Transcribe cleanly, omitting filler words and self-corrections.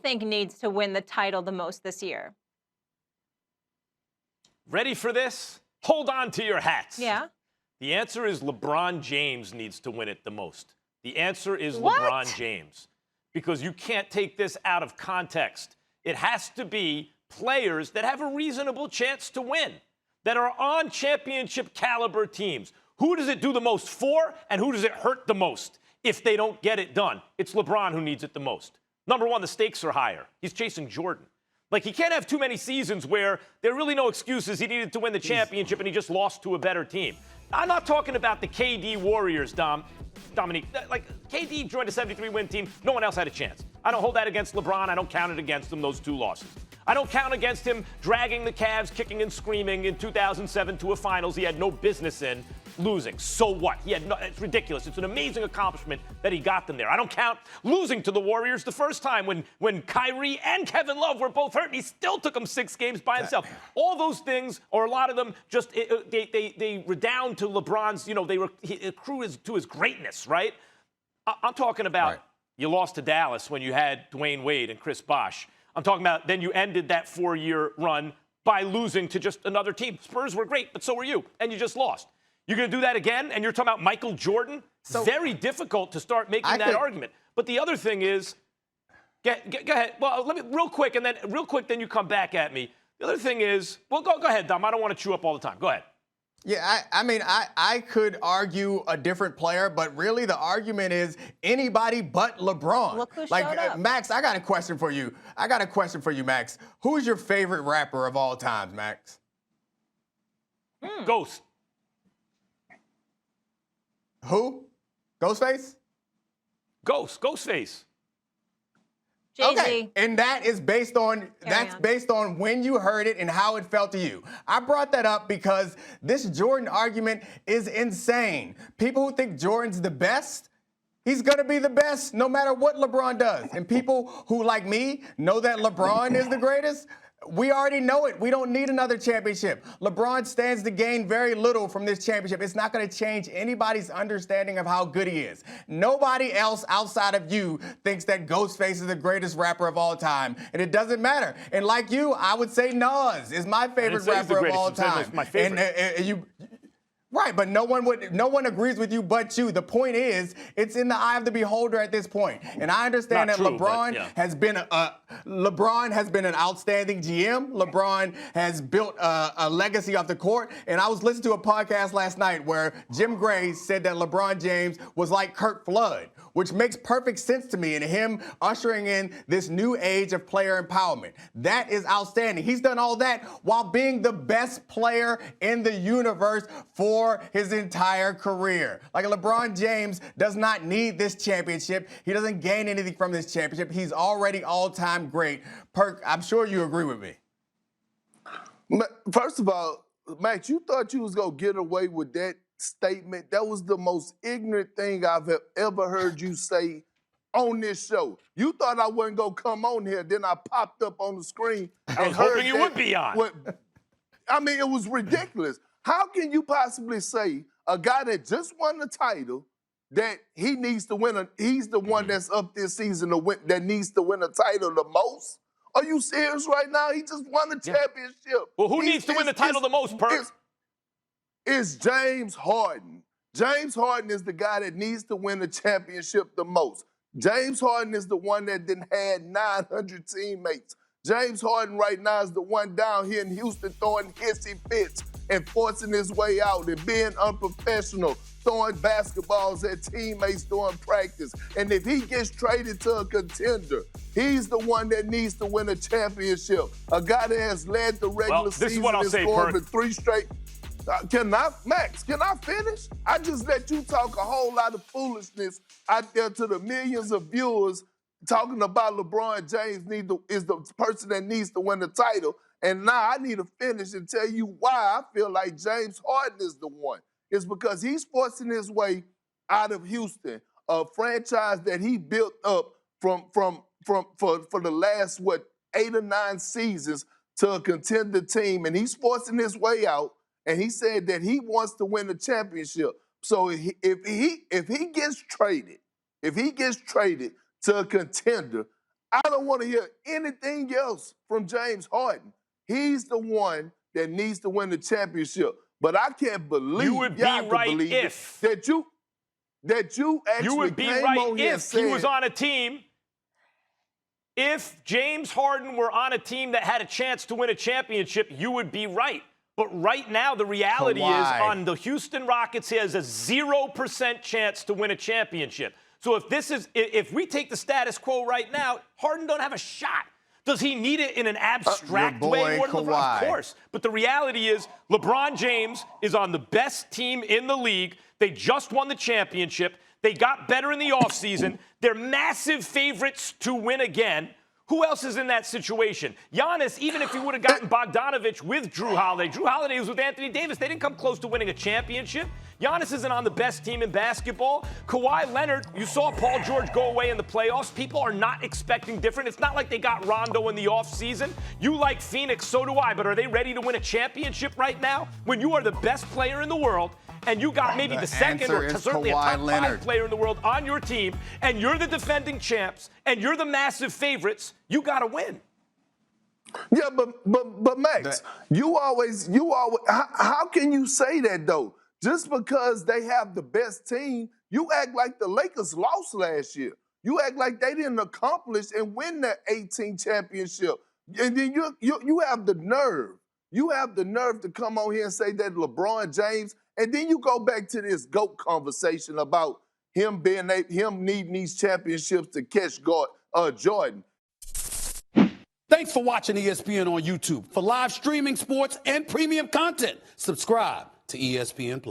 think needs to win the title the most this year? Ready for this? Hold on to your hats. Yeah. The answer is LeBron James needs to win it the most. The answer is What? LeBron James. Because you can't take this out of context. It has to be players that have a reasonable chance to win, that are on championship caliber teams. Who does it do the most for, and who does it hurt the most if they don't get it done? It's LeBron who needs it the most. Number one, the stakes are higher. He's chasing Jordan. Like, he can't have too many seasons where there are really no excuses. He needed to win the championship, and he just lost to a better team. I'm not talking about the KD Warriors, Domonique. Like, KD joined a 73-win team. No one else had a chance. I don't hold that against LeBron. I don't count it against him, those two losses. I don't count against him dragging the Cavs, kicking and screaming in 2007 to a finals he had no business in, losing. So what? It's ridiculous. It's an amazing accomplishment that he got them there. I don't count losing to the Warriors the first time when Kyrie and Kevin Love were both hurt, and he still took them 6 games by himself. All those things, or a lot of them, just they redound to LeBron's, he accrue to his greatness, right? I'm talking about you lost to Dallas when you had Dwayne Wade and Chris Bosh. I'm talking about then you ended that 4-year run by losing to just another team. Spurs were great, but so were you, and you just lost. You're going to do that again, and you're talking about Michael Jordan? So, very difficult to start making that argument. But the other thing is, go ahead. Well, let me real quick, then you come back at me. The other thing is, well, go ahead, Dom. I don't want to chew up all the time. Go ahead. Yeah, I could argue a different player, but really the argument is anybody but LeBron. Look who showed up. Max, I got a question for you. Max. Who's your favorite rapper of all time, Max? Ghost. Who? Ghostface? Ghostface. Jay-Z. Okay, and that is based on based on when you heard it and how it felt to you. I brought that up because this Jordan argument is insane. People who think Jordan's the best, he's going to be the best no matter what LeBron does. And people who, like me, know that LeBron is the greatest, we already know it. We don't need another championship. LeBron stands to gain very little from this championship. It's not going to change anybody's understanding of how good he is. Nobody else outside of you thinks that Ghostface is the greatest rapper of all time. And it doesn't matter. And like you, I would say Nas is my favorite rapper of all time. My favorite. And right, but no one agrees with you but you. The point is, it's in the eye of the beholder at this point. And I understand that LeBron has been an outstanding GM. LeBron has built a legacy off the court. And I was listening to a podcast last night where Jim Gray said that LeBron James was like Kurt Flood, which makes perfect sense to me, and him ushering in this new age of player empowerment. That is outstanding. He's done all that while being the best player in the universe for his entire career. Like, LeBron James does not need this championship. He doesn't gain anything from this championship. He's already all-time great. Perk, I'm sure you agree with me. First of all, Max, you thought you was going to get away with that statement? That was the most ignorant thing I've ever heard you say on this show. You thought I wasn't going to come on here. Then I popped up on the screen. I was hoping you would be on. It was ridiculous. How can you possibly say a guy that just won the title that he needs to win? He's the one that's up this season that needs to win a title the most? Are you serious right now? He just won the championship. Well, who needs to win the title the most, Perk? It's James Harden. James Harden is the guy that needs to win the championship the most. James Harden is the one that didn't had 900 teammates. James Harden right now is the one down here in Houston throwing hissy fits and forcing his way out and being unprofessional, throwing basketballs at teammates during practice. And if he gets traded to a contender, he's the one that needs to win a championship. A guy that has led the regular season and scored with 3 straight. Max, can I finish? I just let you talk a whole lot of foolishness out there to the millions of viewers talking about LeBron James is the person that needs to win the title. And now I need to finish and tell you why I feel like James Harden is the one. It's because he's forcing his way out of Houston, a franchise that he built up for the last, 8 or 9 seasons to a contender team. And he's forcing his way out. And he said that he wants to win the championship. So if he gets traded to a contender, I don't want to hear anything else from James Harden. He's the one that needs to win the championship. But I can't believe you would be right if that you actually you would be came right on here if he was on a team. If James Harden were on a team that had a chance to win a championship, you would be right. But right now, the reality is on the Houston Rockets, he has a 0% chance to win a championship. So if we take the status quo right now, Harden don't have a shot. Does he need it in an abstract way? More than LeBron? Of course. But the reality is LeBron James is on the best team in the league. They just won the championship. They got better in the offseason. They're massive favorites to win again. Who else is in that situation? Giannis, even if he would have gotten Bogdanovich with Drew Holiday was with Anthony Davis. They didn't come close to winning a championship. Giannis isn't on the best team in basketball. Kawhi Leonard, you saw Paul George go away in the playoffs. People are not expecting different. It's not like they got Rondo in the offseason. You like Phoenix, so do I, but are they ready to win a championship right now? When you are the best player in the world, and you got maybe the second or certainly a top 5 player in the world on your team, and you're the defending champs, and you're the massive favorites, you got to win. Yeah, but Max, you always, how can you say that though? Just because they have the best team, you act like the Lakers lost last year. You act like they didn't accomplish and win that 18 championship. And then you have the nerve. You have the nerve to come on here and say that LeBron James, and then you go back to this GOAT conversation about him needing these championships to catch Jordan. Thanks for watching ESPN on YouTube. For live streaming, sports, and premium content, subscribe to ESPN+.